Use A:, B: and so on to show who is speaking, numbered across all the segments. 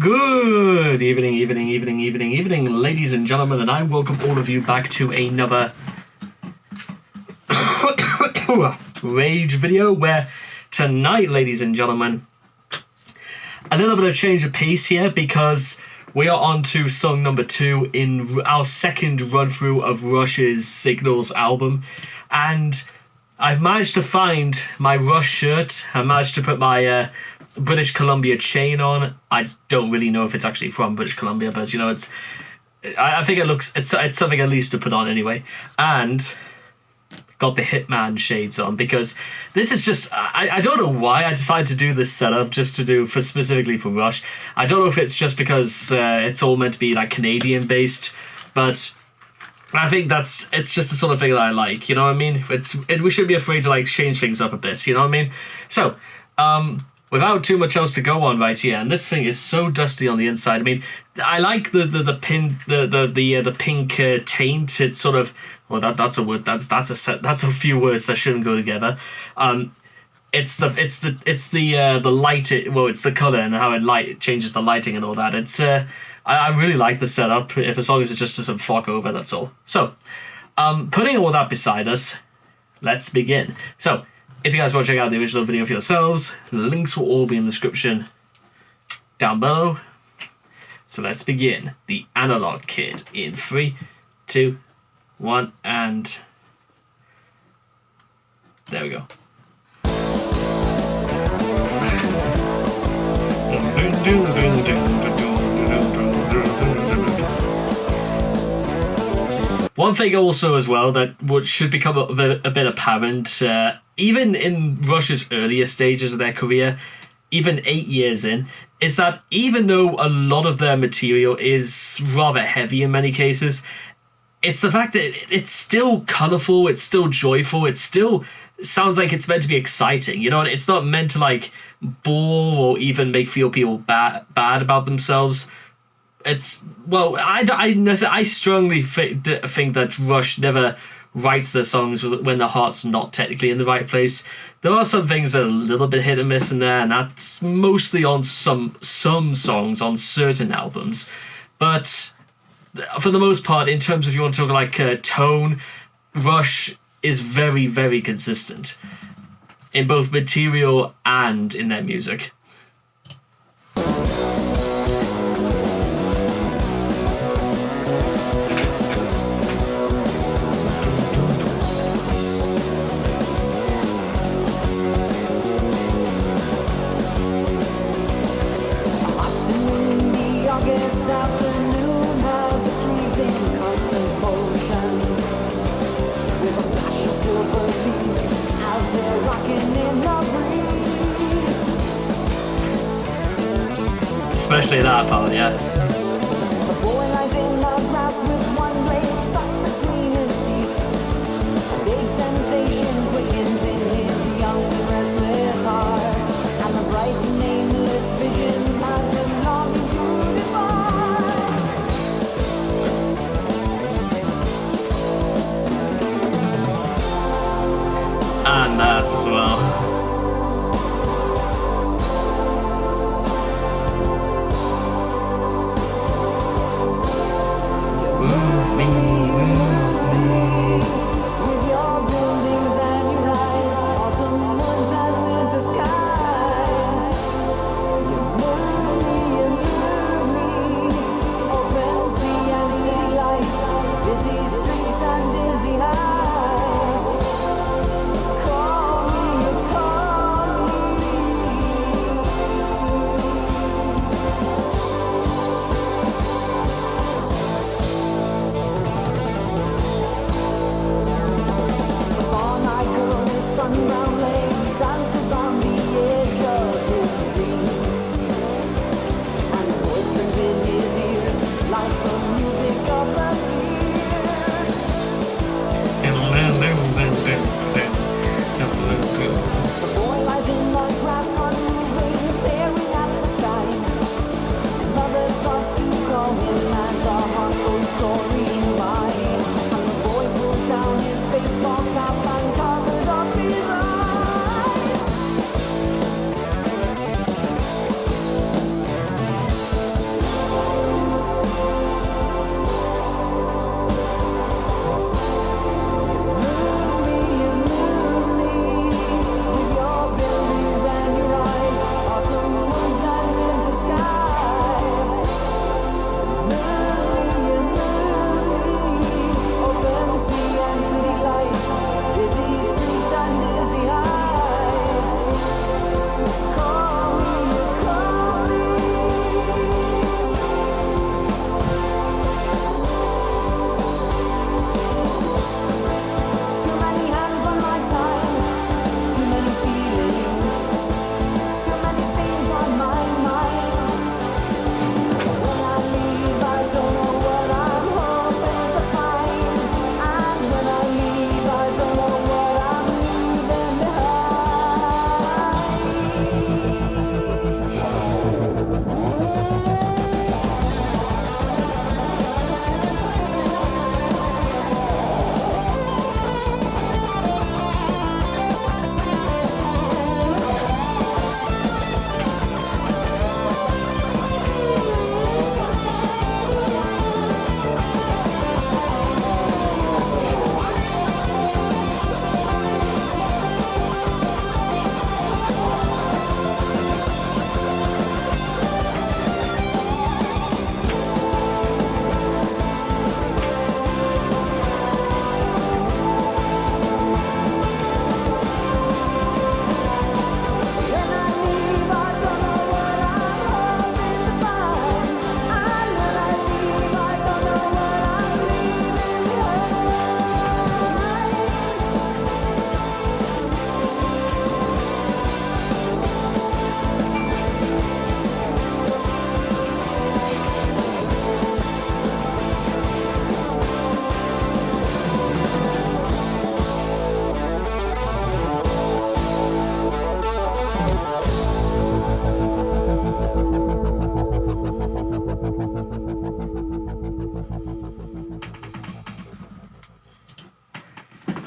A: Good evening, ladies and gentlemen, and I welcome all of you back to another Rage video, where tonight, ladies and gentlemen, a little bit of change of pace here because we are on to song number 2 in our second run-through of Rush's Signals album, and I've managed to find my Rush shirt. I managed to put my British Columbia chain on. I don't really know if it's actually from British Columbia, but you know, I think it's something at least to put on anyway. And got the Hitman shades on because this is just, I don't know why I decided to do this setup just to do specifically for Rush. I don't know if it's just because it's all meant to be like Canadian based, but I think it's just the sort of thing that I like, you know what I mean? We shouldn't be afraid to like change things up a bit, you know what I mean? So, without too much else to go on right here, and this thing is so dusty on the inside. I mean, I like the pink taint. It's sort of, well, that's a word. That's a few words that shouldn't go together. It's the light. It's the color and how it changes the lighting and all that. It's I really like the setup. As long as it's just some fog over, that's all. So, putting all that beside us, let's begin. So, if you guys want to check out the original video for yourselves, links will all be in the description down below. So let's begin. The Analog Kid in 3, 2, 1, and there we go. One thing also as well that should become a bit apparent, even in Rush's earlier stages of their career, even 8 years in, is that even though a lot of their material is rather heavy in many cases, it's the fact that it's still colourful, it's still joyful, it still sounds like it's meant to be exciting, you know, and it's not meant to like bore or even make feel people bad about themselves. It's, well, I strongly think that Rush never writes their songs when the heart's not technically in the right place. There are some things that are a little bit hit and miss in there, and that's mostly on some songs on certain albums. But for the most part, in terms of if you want to talk like tone, Rush is very, very consistent in both material and in their music. Especially that part, yeah.
B: The boy lies in the grass with one blade stuck between his teeth. A big sensation quickens in his young and restless heart, and the bright nameless vision has him longing to depart.
A: And that as well.
B: Streets and dizzy heights. Call me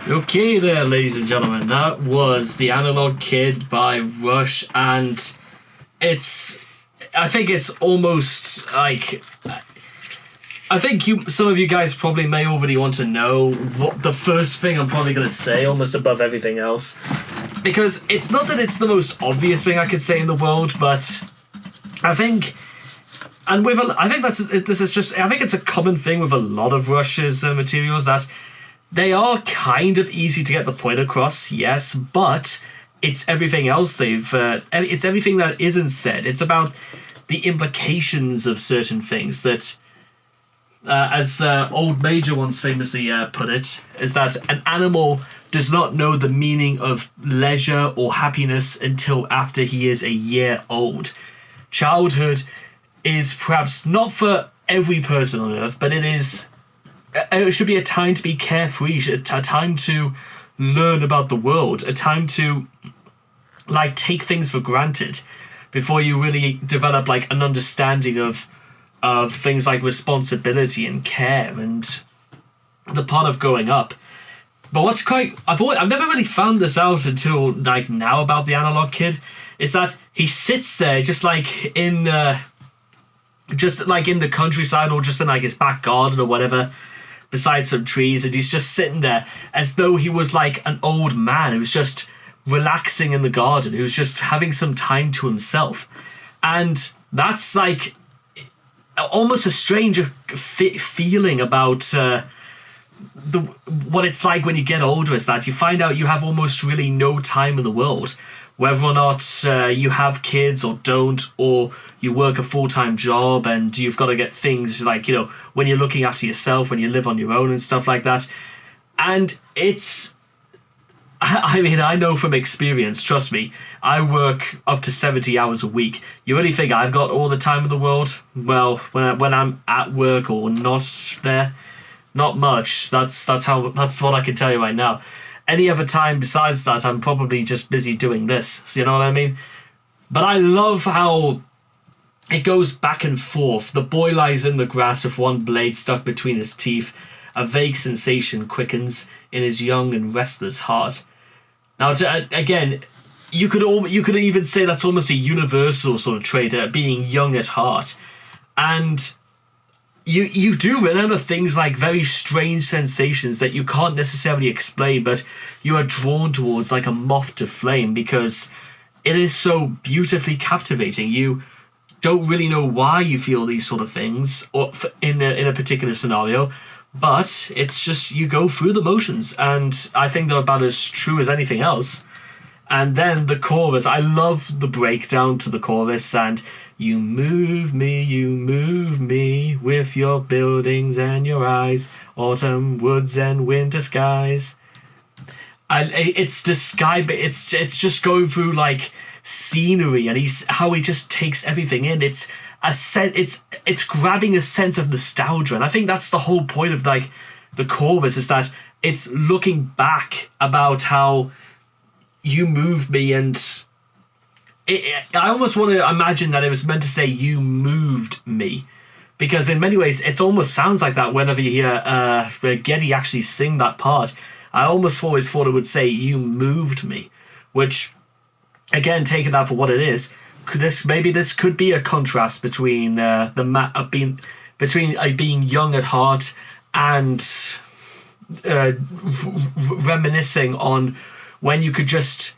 A: Okay there, ladies and gentlemen, that was The Analog Kid by Rush, and I think it's almost like, I think some of you guys probably may already want to know what the first thing I'm probably going to say, almost above everything else, because it's not that it's the most obvious thing I could say in the world, but I think, and I think it's a common thing with a lot of Rush's materials, that they are kind of easy to get the point across, yes, but it's everything else it's everything that isn't said. It's about the implications of certain things that, as Old Major once famously put it, is that an animal does not know the meaning of leisure or happiness until after he is a year old. Childhood is perhaps not for every person on earth, but it should be a time to be carefree, a time to learn about the world, a time to like take things for granted before you really develop like an understanding of things like responsibility and care and the part of growing up. But what's I've never really found this out until like now about the Analog Kid, is that he sits there just like in the countryside, or just in like his back garden or whatever, beside some trees, and he's just sitting there as though he was like an old man who was just relaxing in the garden, who was just having some time to himself. And that's like almost a strange feeling about what it's like when you get older, is that you find out you have almost really no time in the world, whether or not you have kids or don't, or you work a full-time job and you've got to get things like, you know, when you're looking after yourself, when you live on your own and stuff like that. And I mean, I know from experience, trust me, I work up to 70 hours a week. You really think I've got all the time in the world? Well, when I'm at work or not there, not much. That's what I can tell you right now. Any other time besides that, I'm probably just busy doing this. So you know what I mean? But I love how it goes back and forth. The boy lies in the grass with one blade stuck between his teeth. A vague sensation quickens in his young and restless heart. Now, again, you could even say that's almost a universal sort of trait, being young at heart. And you do remember things like very strange sensations that you can't necessarily explain, but you are drawn towards like a moth to flame because it is so beautifully captivating. You don't really know why you feel these sort of things or in a particular scenario, but it's just you go through the motions, and I think they're about as true as anything else. And then the chorus, I love the breakdown to the chorus, and you move me with your buildings and your eyes, autumn woods and winter skies. It's just going through like scenery, and how he just takes everything in. It's grabbing a sense of nostalgia, and I think that's the whole point of like the chorus, is that it's looking back about how you moved me, and I almost want to imagine that it was meant to say you moved me, because in many ways it almost sounds like that whenever you hear Geddy actually sing that part. I almost always thought it would say you moved me, which again, taking that for what it is, this could be a contrast between being young at heart and reminiscing on when you could just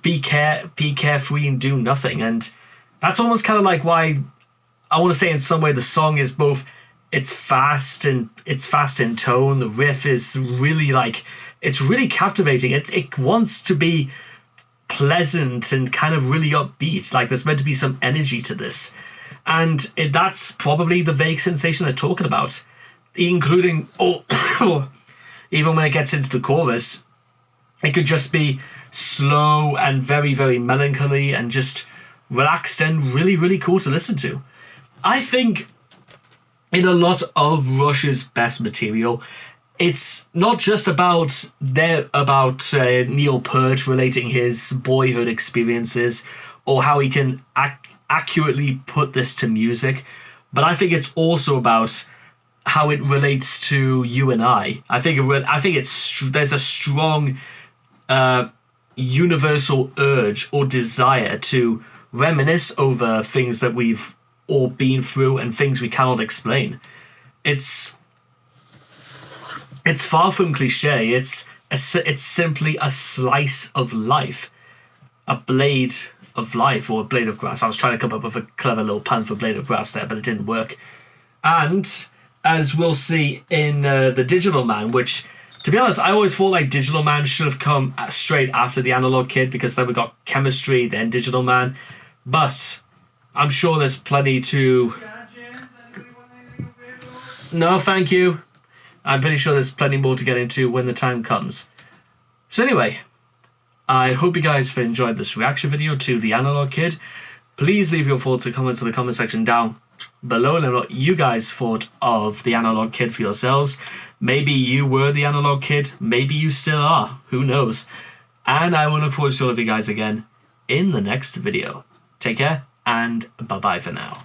A: be carefree and do nothing. And that's almost kind of like why I want to say in some way the song is both, it's fast in tone, the riff is really like, it's really captivating. It wants to be pleasant and kind of really upbeat, like there's meant to be some energy to this, and that's probably the vague sensation they're talking about, including even when it gets into the chorus, it could just be slow and very, very melancholy and just relaxed and really, really cool to listen to. I think in a lot of Rush's best material, it's not just about Neil Peart relating his boyhood experiences or how he can accurately put this to music, but I think it's also about how it relates to you and I. I think there's a strong universal urge or desire to reminisce over things that we've all been through and things we cannot explain. It's far from cliche. It's simply a slice of life, a blade of life, or a blade of grass. I was trying to come up with a clever little pun for blade of grass there, but it didn't work. And as we'll see in the Digital Man, which, to be honest, I always thought like Digital Man should have come straight after the Analog Kid, because then we got Chemistry, then Digital Man. But I'm sure there's plenty to... No, thank you. I'm pretty sure there's plenty more to get into when the time comes. So anyway, I hope you guys have enjoyed this reaction video to The Analog Kid. Please leave your thoughts and comments in the comment section down below and what you guys thought of The Analog Kid for yourselves. Maybe you were the Analog Kid. Maybe you still are. Who knows? And I will look forward to all of you guys again in the next video. Take care and bye-bye for now.